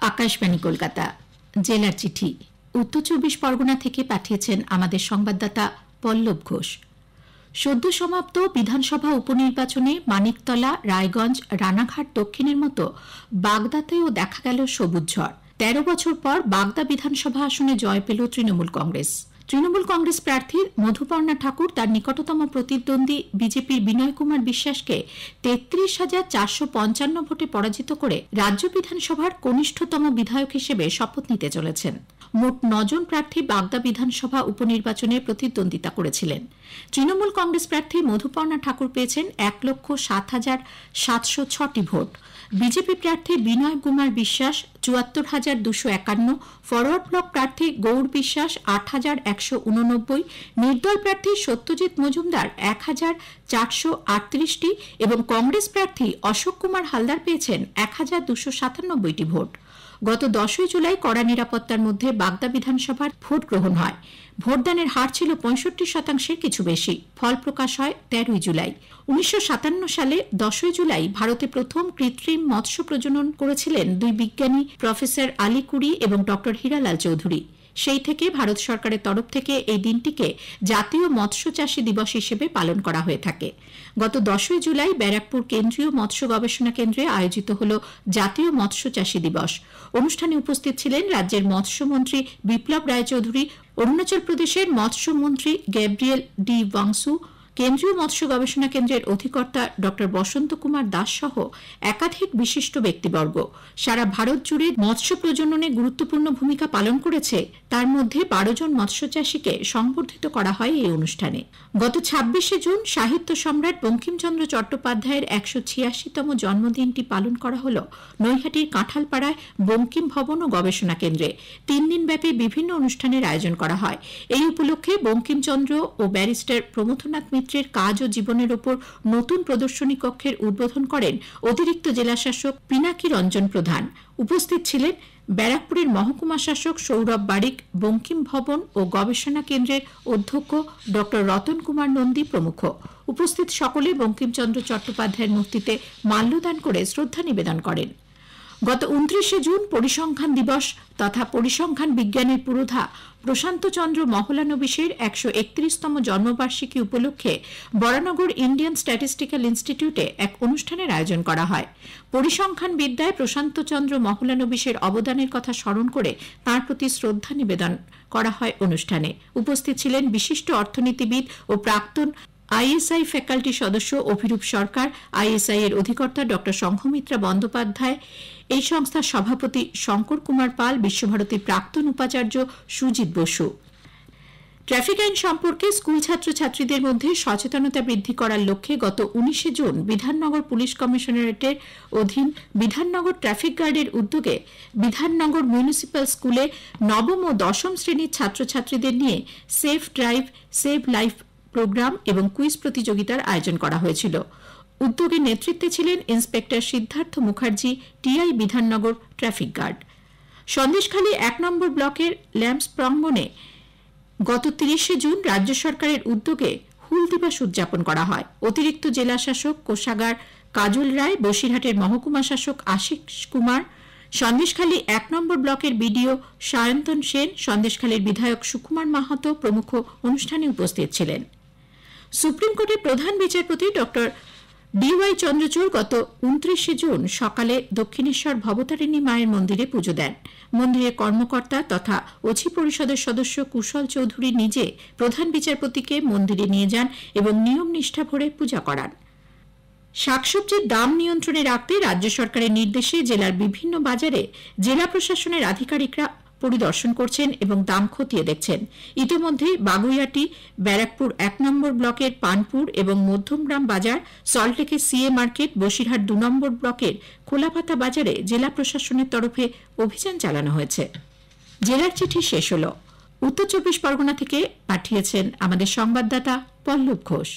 আকাশবাণী কলকাতা জেলার চিঠি উত্তর ২৪ পরগনা থেকে পাঠিয়েছেন আমাদের সংবাদদাতা পল্লব ঘোষ। সদ্য সমাপ্ত বিধানসভা উপনির্বাচনে মানিকতলা, রায়গঞ্জ, রানাঘাট দক্ষিণের মতো বাগদাতেও দেখা গেল সবুজ ঝড়। ১৩ বছর পর বাগদা বিধানসভা আসনে জয় পেল তৃণমূল কংগ্রেস। তৃণমূল কংগ্রেস প্রার্থী মধুপর্ণা ঠাকুর তার নিকটতম প্রতিদ্বন্দ্বী বিজেপির বিনয় কুমার বিশ্বাসকে ৩৩,৪৫৫ ভোটে পরাজিত করে রাজ্য বিধানসভার কনিষ্ঠতম বিধায়ক হিসেবে শপথ নিতে চলেছেন। মোট ৯ জন প্রার্থী বাগদা বিধানসভা উপনির্বাচনে প্রতিদ্বন্দ্বিতা করেছিলেন। তৃণমূল কংগ্রেস প্রার্থী মধুপর্ণা ঠাকুর পেয়েছেন ১,০৭,৭০৬টি ভোট। বিজেপি প্রার্থী বিনয় কুমার বিশ্বাস ৭৪,২৫১, ফরওয়ার্ড ব্লক প্রার্থী গৌর বিশ্বাস ৮,১৮৯, নির্দল প্রার্থী সত্যজিৎ মজুমদার ১,৪৩৮টি এবং কংগ্রেস প্রার্থী অশোক কুমার হালদার পেয়েছেন ১,২৯৭টি ভোট। গত ১০ই জুলাই কড়া নিরাপত্তার মধ্যে বাগদা বিধানসভার ভোট গ্রহণ হয়। ভোটদানের হার ছিল ৬৫%-এর কিছু বেশি। ফল প্রকাশ হয় ১৩ই জুলাই। ১৯৫৭ সালে ১০ই জুলাই ভারতে প্রথম কৃত্রিম মৎস্য প্রজনন করেছিলেন দুই বিজ্ঞানী, প্রফেসর আলী কুরি এবং ড হীরালাল চৌধুরী। সেই থেকে ভারত সরকারের তরফ থেকে এই দিনটিকে জাতীয় মৎস্য চাষী দিবস হিসেবে পালন করা হয়ে থাকে। গত ১০ই জুলাই ব্যারাকপুর কেন্দ্রীয় মৎস্য গবেষণা কেন্দ্রে আয়োজিত হল জাতীয় মৎস্য চাষী দিবস। অনুষ্ঠানে উপস্থিত ছিলেন রাজ্যের মৎস্যমন্ত্রী বিপ্লব রায়চৌধুরী, অরুণাচল প্রদেশের মৎস্যমন্ত্রী গ্যাব্রিয়েল ডি ওয়াংসু, কেন্দ্রীয় মৎস্য গবেষণা কেন্দ্রের অধিকর্তা ড বসন্ত কুমার দাস সহ একাধিক বিশিষ্ট ব্যক্তিবর্গ। সারা ভারত জুড়ে মৎস্য প্রজননে গুরুত্বপূর্ণ ভূমিকা পালন করেছে, তার মধ্যে ১২ জন মৎস্যচাষীকে সংবর্ধিত করা হয় এই অনুষ্ঠানে। গত ২৬শে জুন সাহিত্য সম্রাট বঙ্কিমচন্দ্র চট্টোপাধ্যায়ের ১৮৬তম জন্মদিনটি পালন করা হল নৈহাটির কাঁঠালপাড়ায় বঙ্কিম ভবন ও গবেষণা কেন্দ্রে। ৩ দিনব্যাপী বিভিন্ন অনুষ্ঠানের আয়োজন করা হয়। এই উপলক্ষে বঙ্কিমচন্দ্র ও ব্যারিস্টার প্রমথনাথ মিত্রের কাজ ও জীবনের ওপর নতুন প্রদর্শনী কক্ষের উদ্বোধন করেন অতিরিক্ত জেলাশাসক পিনাকি রঞ্জন প্রধান। উপস্থিত ছিলেন ব্যারাকপুরের মহকুমা শাসক সৌরভ বারিক, বঙ্কিম ভবন ও গবেষণা কেন্দ্রের অধ্যক্ষ ড রতন কুমার নন্দী প্রমুখ। উপস্থিত সকলে বঙ্কিমচন্দ্র চট্টোপাধ্যায়ের মূর্তিতে মাল্যদান করে শ্রদ্ধা নিবেদন করেন। গত ২৯শে জুন পরিসংখ্যান দিবস তথা পরিসংখ্যান বিজ্ঞানের পুরোধা প্রশান্ত চন্দ্র মহলানবিশের ১৩১তম জন্মবার্ষিকী উপলক্ষে বরানগর ইন্ডিয়ান স্ট্যাটিস্টিক্যাল ইনস্টিটিউটে এক অনুষ্ঠানের আয়োজন করা হয়। পরিসংখ্যান বিদ্যায় প্রশান্ত চন্দ্র মহলানবিশের অবদানের কথা স্মরণ করে তাঁর প্রতি শ্রদ্ধা নিবেদন করা হয় অনুষ্ঠানে। উপস্থিত ছিলেন বিশিষ্ট অর্থনীতিবিদ ও প্রাক্তন আইএসআই ফ্যাকাল্টি সদস্য অভিরূপ সরকার, আইএসআই এর অধিকর্তা ড সংঘমিত্রা বন্দ্যোপাধ্যায়, এই সংস্থার সভাপতি শঙ্কর কুমার পাল, বিশ্বভারতীর প্রাক্তন উপাচার্য সুজিত বসু। ট্রাফিক আইন সম্পর্কে স্কুল ছাত্রছাত্রীদের মধ্যে সচেতনতা বৃদ্ধি করার লক্ষ্যে গত ১৯শে জুন বিধাননগর পুলিশ কমিশনারেটের অধীন বিধাননগর ট্রাফিক গার্ডের উদ্যোগে বিধাননগর মিউনিসিপ্যাল স্কুলে নবম ও দশম শ্রেণীর ছাত্রছাত্রীদের নিয়ে safe drive save life programme এবং কুইজ প্রতিযোগিতার আয়োজন করা হয়েছিল। উদ্যোগের নেতৃত্বে ছিলেন inspector Siddhartha Mukherjee, TI Bidhannagar traffic guard. Sandeshkhali ১ নম্বর ব্লকের ল্যাম্পস প্রাঙ্গণে গত ৩০শে জুন রাজ্য সরকারের উদ্যোগে হুল দিবস উদযাপন করা হয়। অতিরিক্ত জেলা শাসক কোষাগার কাজল রায়, বসিরহাটের মহকুমা শাসক আশিস কুমার, সন্দেশখালী ১ নম্বর ব্লকের বিডিও সায়ন্তন সেন, সন্দেশখালীর বিধায়ক সুকুমার মাহাতো প্রমুখ অনুষ্ঠানে উপস্থিত ছিলেন। সুপ্রিম কোর্টের প্রধান বিচারপতি ড ডিওয়াই চন্দ্রচূড় গত ২৯শে জুন সকালে দক্ষিণেশ্বর ভবতারিণী মায়ের মন্দিরে পুজো দেন। মন্দিরের কর্মকর্তা তথা অছি পরিষদের সদস্য কুশল চৌধুরী নিজে প্রধান বিচারপতিকে মন্দিরে নিয়ে যান এবং নিয়ম নিষ্ঠা ভরে পূজা করান। শাকসবজির দাম নিয়ন্ত্রণে রাখতে রাজ্য সরকারের নির্দেশে জেলার বিভিন্ন বাজারে জেলা প্রশাসনের আধিকারিকরা পরিদর্শন করছেন এবং দাম খতিয়ে দেখছেন। ইতিমধ্যে বাগুইয়াটি, ব্যারাকপুর ১ নম্বর ব্লকের পানপুর এবং মধ্যমগ্রাম বাজার, সল্টলেকের সিএ মার্কেট, বসিরহাট ২ নম্বর ব্লকের খোলাপাতা বাজারে জেলা প্রশাসনের তরফে অভিযান চালানো হয়েছে। জেলার চিঠি শেষ হল। উত্তর ২৪ পরগনা থেকে পাঠিয়েছেন আমাদের সংবাদদাতা পল্লব ঘোষ।